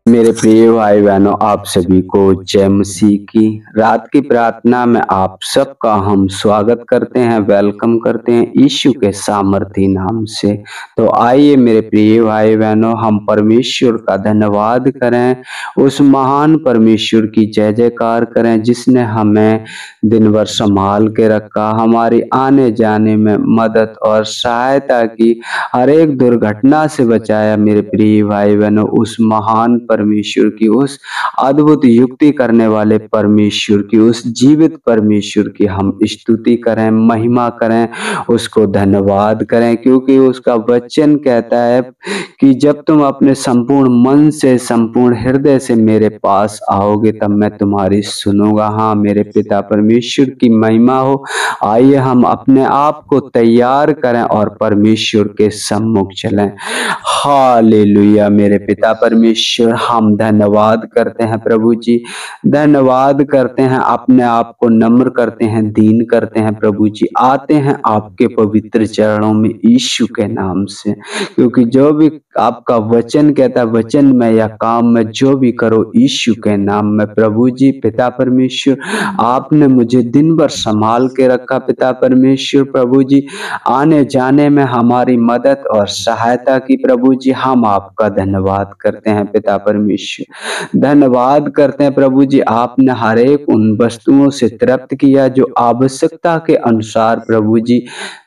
मेरे प्रिय भाई बहनों, आप सभी को जय मसीह की। रात की प्रार्थना में आप सबका हम स्वागत करते हैं, वेलकम करते हैं यीशु के सामर्थी नाम से। तो आइए मेरे प्रिय भाई बहनों, हम परमेश्वर का धन्यवाद करें, उस महान परमेश्वर की जय जयकार करें जिसने हमें दिन भर संभाल के रखा, हमारी आने जाने में मदद और सहायता की, हर एक दुर्घटना से बचाया। मेरे प्रिय भाई बहनों, उस महान परमेश्वर की, उस अद्भुत युक्ति करने वाले परमेश्वर की, उस जीवित परमेश्वर की हम स्तुति करें, महिमा करें, उसको धन्यवाद करें, क्योंकि उसका वचन कहता है कि जब तुम अपने संपूर्ण मन से, संपूर्ण हृदय से मेरे पास आओगे तब मैं तुम्हारी सुनूंगा। हाँ मेरे पिता परमेश्वर की महिमा हो। आइए हम अपने आप को तैयार करें और परमेश्वर के सम्मुख चलें। हालेलुया। मेरे पिता परमेश्वर, हम धन्यवाद करते हैं प्रभु जी, धन्यवाद करते हैं, अपने आप को नम्र करते हैं, दीन करते हैं प्रभु जी, आते हैं आपके पवित्र चरणों में यीशु के नाम से, क्योंकि जो भी आपका वचन कहता है, वचन में या काम में जो भी करो यीशु के नाम में। प्रभु जी पिता परमेश्वर, आपने मुझे दिन भर संभाल के रखा पिता परमेश्वर। प्रभु जी आने जाने में हमारी मदद और सहायता की। प्रभु जी हम आपका धन्यवाद करते हैं पिता परमेश्वर, धन्यवाद करते हैं प्रभु जी। आपने हर एक उन वस्तुओं से तृप्त किया जो आवश्यकता के अनुसार प्रभु जी,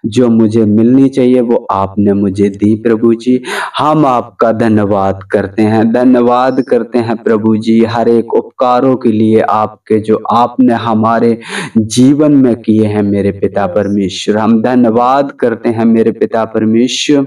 जो मुझे मिलनी चाहिए वो आपने मुझे दी प्रभु जी। हम आपका धन्यवाद करते हैं, धन्यवाद करते हैं प्रभु जी, हर एक उपकारों के लिए आपके, जो आपने हमारे जीवन में किए हैं मेरे पिता परमेश्वर। हम धन्यवाद करते हैं मेरे पिता परमेश्वर,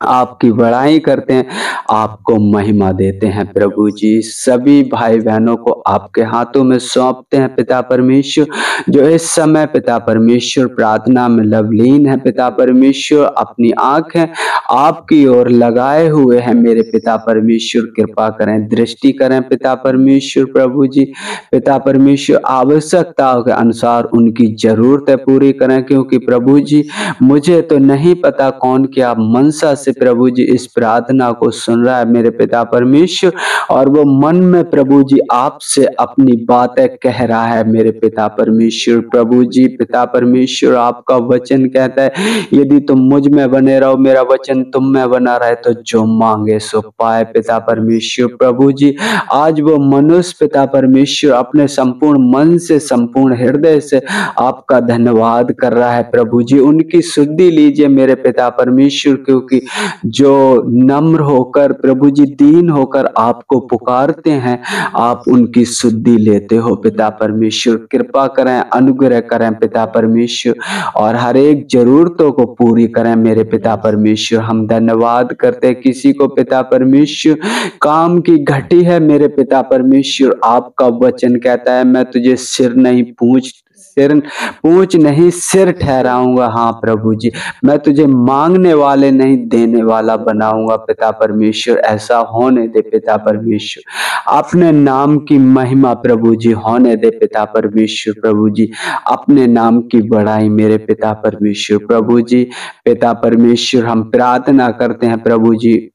आपकी बड़ाई करते हैं, आपको महिमा देते हैं प्रभु जी। सभी भाई बहनों को आपके हाथों में सौंपते हैं पिता परमेश्वर, जो इस समय पिता परमेश्वर प्रार्थना में लवलीन है पिता परमेश्वर, अपनी आंखें आपकी ओर लगाए हुए हैं मेरे पिता परमेश्वर। कृपा करें, दृष्टि करें पिता परमेश्वर। प्रभु जी पिता परमेश्वर आवश्यकताओं के अनुसार उनकी जरूरतें पूरी करें, क्योंकि प्रभु जी मुझे तो नहीं पता कौन क्या मनसा से प्रभु जी इस प्रार्थना को सुन रहा है मेरे पिता परमेश्वर, और वो मन में प्रभु जी आपसे अपनी बातें कह रहा है मेरे पिता परमेश्वर। प्रभु जी पिता परमेश्वर, आपका वचन कहता है यदि तुम मुझ में बने रहो, मेरा वचन तुम में बना रहे, तो जो मांगे सो पाए पिता परमेश्वर। प्रभु जी आज वो मनुष्य पिता परमेश्वर अपने संपूर्ण मन से, संपूर्ण हृदय से आपका धन्यवाद कर रहा है प्रभु जी। उनकी शुद्धि लीजिए मेरे पिता परमेश्वर, क्योंकि जो नम्र होकर प्रभु जी, दीन होकर आपको पुकारते हैं, आप उनकी शुद्धि लेते हो पिता परमेश्वर। कृपा करें, अनुग्रह करें पिता परमेश्वर, और हर एक जरूरतों को पूरी करें मेरे पिता परमेश्वर। हम धन्यवाद करते हैं, किसी को पिता परमेश्वर काम की घटी है मेरे पिता परमेश्वर, आपका वचन कहता है मैं तुझे सिर नहीं पूंछ नहीं सिर ठहराऊंगा। हाँ प्रभु जी, मैं तुझे मांगने वाले नहीं देने वाला बनाऊंगा पिता परमेश्वर। ऐसा होने दे पिता परमेश्वर, अपने नाम की महिमा प्रभु जी होने दे पिता परमेश्वर। प्रभु जी अपने नाम की बड़ाई मेरे पिता परमेश्वर। प्रभु जी पिता परमेश्वर, हम प्रार्थना करते हैं प्रभु जी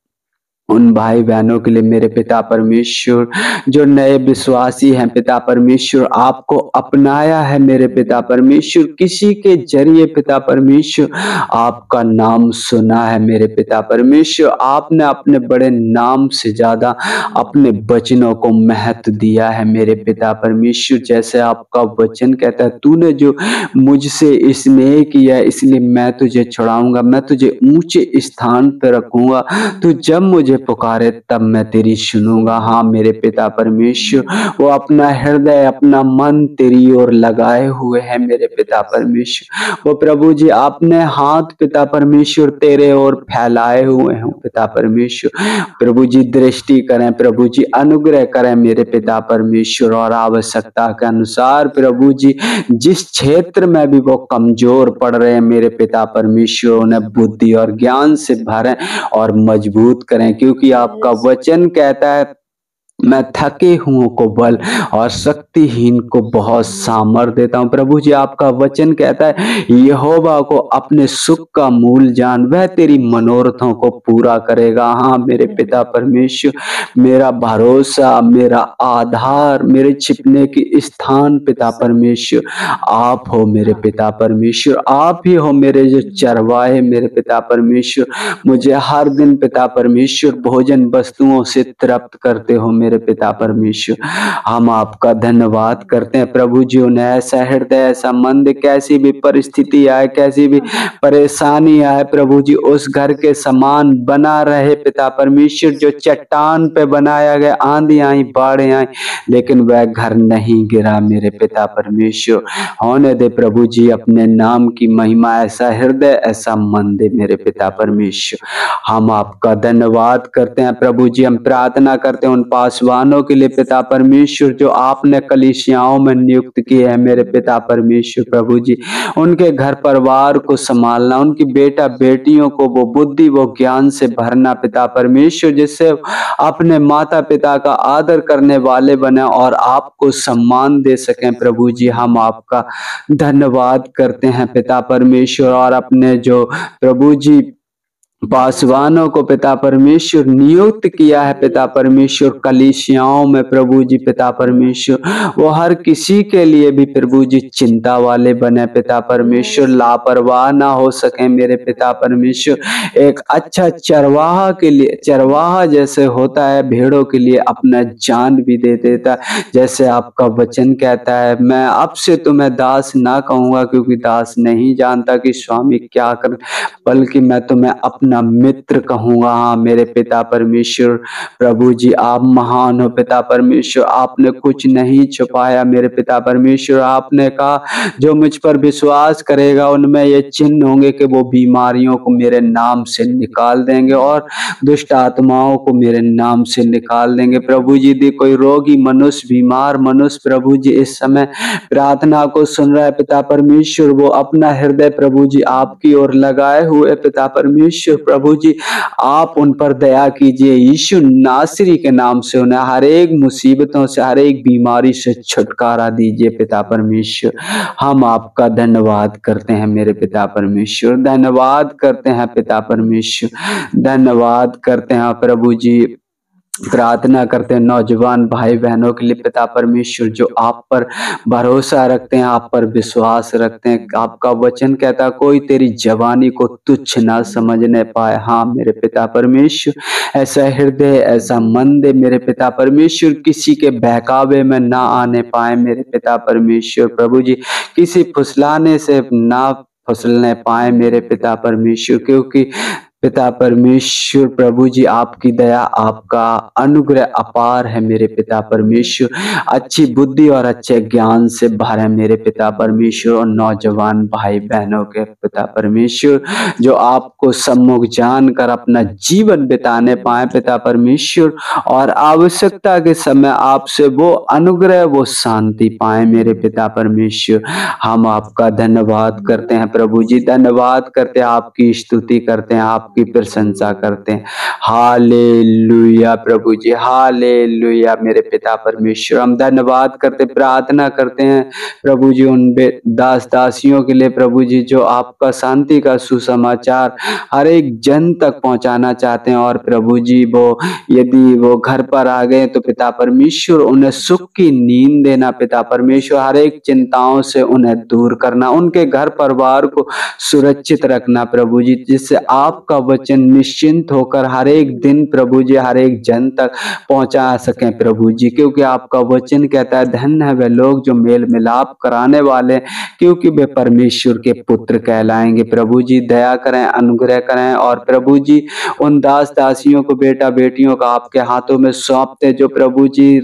उन भाई बहनों के लिए मेरे पिता परमेश्वर, जो नए विश्वासी हैं पिता परमेश्वर, आपको अपनाया है मेरे पिता परमेश्वर, किसी के जरिए पिता परमेश्वर आपका नाम सुना है मेरे पिता परमेश्वर। आपने अपने बड़े नाम से ज्यादा अपने वचनों को महत्व दिया है मेरे पिता परमेश्वर। जैसे आपका वचन कहता है, तूने जो मुझसे स्नेह किया इसलिए मैं तुझे छुड़ाऊंगा, मैं तुझे ऊंचे स्थान पर रखूंगा, तू जब मुझे पुकारे तब मैं तेरी सुनूंगा। हाँ मेरे पिता परमेश्वर, वो अपना हृदय, अपना मन तेरी ओर लगाए हुए है मेरे पिता परमेश्वर। वो प्रभु जी आपने हाथ पिता परमेश्वर तेरे ओर फैलाए हुए हैं पिता परमेश्वर। प्रभु जी दृष्टि करें, प्रभु जी अनुग्रह करें मेरे पिता परमेश्वर, और आवश्यकता के अनुसार प्रभु जी जिस क्षेत्र में भी वो कमजोर पड़ रहे हैं मेरे पिता परमेश्वर, उन्हें बुद्धि और ज्ञान से भरें और मजबूत करें, क्योंकि आपका वचन कहता है मैं थके हुओं को बल और शक्तिहीन को बहुत सामर्थ देता हूँ। प्रभु जी, आपका वचन कहता है, यहोवा को अपने सुख का मूल जान, वह तेरी मनोरथों को पूरा करेगा। हाँ मेरे पिता परमेश्वर, मेरा भरोसा, मेरा आधार, मेरे छिपने की स्थान पिता परमेश्वर आप हो। मेरे पिता परमेश्वर आप ही हो, मेरे जो चरवाहे मेरे पिता परमेश्वर, मुझे हर दिन पिता परमेश्वर भोजन वस्तुओं से तृप्त करते हो मेरे पिता परमेश्वर। हम आपका धन्यवाद करते हैं प्रभु जी। उन्हें ऐसा हृदय, ऐसा मन, कैसी भी परिस्थिति आए, कैसी भी परेशानी आए प्रभु जी, उस घर के समान बना रहे पिता परमेश्वर, जो चट्टान पे बनाया गया। आंधी आई, बाढ़ें आई, लेकिन वह घर नहीं गिरा मेरे पिता परमेश्वर। होने दे प्रभु जी अपने नाम की महिमा, ऐसा हृदय, ऐसा मन दे मेरे पिता परमेश्वर। हम आपका धन्यवाद करते हैं प्रभु जी। हम प्रार्थना करते हैं उन पासवानों के लिए पिता परमेश्वर, जो आपने कलीसियाओं में नियुक्त किए हैं मेरे पिता परमेश्वर। प्रभु जी, उनके घर परिवार को संभालना, उनकी बेटा बेटियों को वो बुद्धि, वो ज्ञान से भरना पिता परमेश्वर, जिससे अपने माता पिता का आदर करने वाले बने और आपको सम्मान दे सकें प्रभु जी। हम आपका धन्यवाद करते हैं पिता परमेश्वर। और अपने जो प्रभु जी पासवानों को पिता परमेश्वर नियुक्त किया है पिता परमेश्वर कलीसियाओं में प्रभु जी पिता परमेश्वर, वो हर किसी के लिए भी प्रभु जी चिंता वाले बने पिता परमेश्वर, लापरवाह ना हो सके मेरे पिता परमेश्वर। एक अच्छा चरवाहा के लिए, चरवाहा जैसे होता है भेड़ों के लिए अपना जान भी दे देता है, जैसे आपका वचन कहता है, मैं अब से तुम्हें दास ना कहूंगा, क्योंकि दास नहीं जानता कि स्वामी क्या कर, बल्कि मैं तुम्हें अपना मित्र कहूंगा। हाँ मेरे पिता परमेश्वर, प्रभु जी आप महान हो पिता परमेश्वर, आपने कुछ नहीं छुपाया मेरे पिता परमेश्वर। आपने कहा जो मुझ पर विश्वास करेगा उनमें ये चिन्ह होंगे कि वो बीमारियों को मेरे नाम से निकाल देंगे और दुष्ट आत्माओं को मेरे नाम से निकाल देंगे। प्रभु जी, दी कोई रोगी मनुष्य, बीमार मनुष्य प्रभु जी इस समय प्रार्थना को सुन रहा है पिता परमेश्वर, वो अपना हृदय प्रभु जी आपकी ओर लगाए हुए पिता परमेश्वर, प्रभु जी आप उन पर दया कीजिए। यीशु नासरी के नाम से उन्हें हर एक मुसीबतों से, हर एक बीमारी से छुटकारा दीजिए पिता परमेश्वर। हम आपका धन्यवाद करते हैं मेरे पिता परमेश्वर, धन्यवाद करते हैं पिता परमेश्वर, धन्यवाद करते हैं प्रभु जी। प्रार्थना करते हैं नौजवान भाई बहनों के लिए पिता परमेश्वर, जो आप पर भरोसा रखते हैं, आप पर विश्वास रखते हैं। आपका वचन कहता है कोई तेरी जवानी को तुच्छ ना समझने पाए। हाँ मेरे पिता परमेश्वर, ऐसा हृदय, ऐसा मन दे मेरे पिता परमेश्वर, किसी के बहकावे में ना आने पाए मेरे पिता परमेश्वर। प्रभु जी किसी फुसलाने से ना फसलने पाए मेरे पिता परमेश्वर, क्योंकि पिता परमेश्वर प्रभु जी आपकी दया, आपका अनुग्रह अपार है मेरे पिता परमेश्वर। अच्छी बुद्धि और अच्छे ज्ञान से भरे मेरे पिता परमेश्वर, और नौजवान भाई बहनों के पिता परमेश्वर, जो आपको सम्मुख जानकर अपना जीवन बिताने पाए पिता परमेश्वर, और आवश्यकता के समय आपसे वो अनुग्रह, वो शांति पाए मेरे पिता परमेश्वर। हम आपका धन्यवाद करते हैं प्रभु जी, धन्यवाद करते हैं, आपकी स्तुति करते हैं, आपकी प्रशंसा करते हैं। हालेलुया प्रभु जी, हालेलुया मेरे पिता परमेश्वर। हम धन्यवाद करते, प्रार्थना करते हैं प्रभु जी उन दास दासियों के लिए प्रभु जी, जो आपका शांति का सुसमाचार हर एक जन तक पहुंचाना चाहते हैं। और प्रभु जी वो यदि वो घर पर आ गए तो पिता परमेश्वर उन्हें सुख की नींद देना पिता परमेश्वर, हर एक चिंताओं से उन्हें दूर करना, उनके घर परिवार को सुरक्षित रखना प्रभु जी, जिससे आपका वचन निश्चिंत होकर हर एक दिन प्रभु जी हर एक जन तक पहुंचा सकें प्रभु जी। क्योंकि आपका वचन कहता है धन्य है वे लोग जो मेल मिलाप कराने वाले, क्योंकि वे परमेश्वर के पुत्र कहलाएंगे। प्रभु जी दया करें, अनुग्रह करें, और प्रभु जी उन दास दासियों को, बेटा बेटियों का आपके हाथों में सौंपते, जो प्रभु जी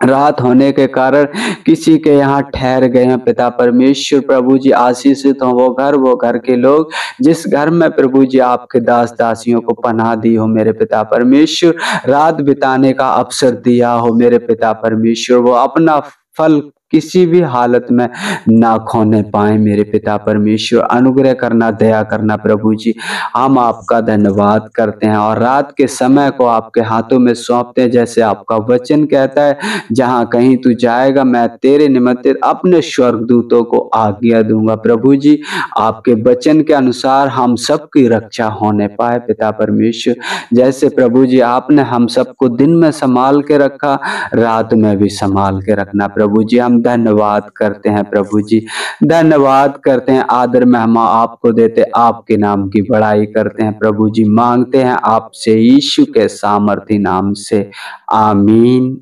रात होने के कारण किसी के यहाँ ठहर गए हैं पिता परमेश्वर। प्रभु जी आशीषित हो वो घर के लोग जिस घर में प्रभु जी आपके दास दासियों को पनाह दी हो मेरे पिता परमेश्वर, रात बिताने का अवसर दिया हो मेरे पिता परमेश्वर, वो अपना फल किसी भी हालत में ना खोने पाए मेरे पिता परमेश्वर। अनुग्रह करना, दया करना प्रभु जी। हम आपका धन्यवाद करते हैं और रात के समय को आपके हाथों में सौंपते हैं। जैसे आपका वचन कहता है, जहाँ कहीं तू जाएगा मैं तेरे निमित्त अपने स्वर्गदूतों को आज्ञा दूंगा। प्रभु जी, आपके वचन के अनुसार हम सबकी रक्षा होने पाए पिता परमेश्वर। जैसे प्रभु जी आपने हम सबको दिन में संभाल के रखा, रात में भी संभाल के रखना प्रभु जी। हम धन्यवाद करते हैं प्रभु जी, धन्यवाद करते हैं। आदर में हम आपको देते, आपके नाम की बड़ाई करते हैं प्रभु जी। मांगते हैं आपसे यीशु के सामर्थी नाम से, आमीन,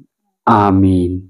आमीन।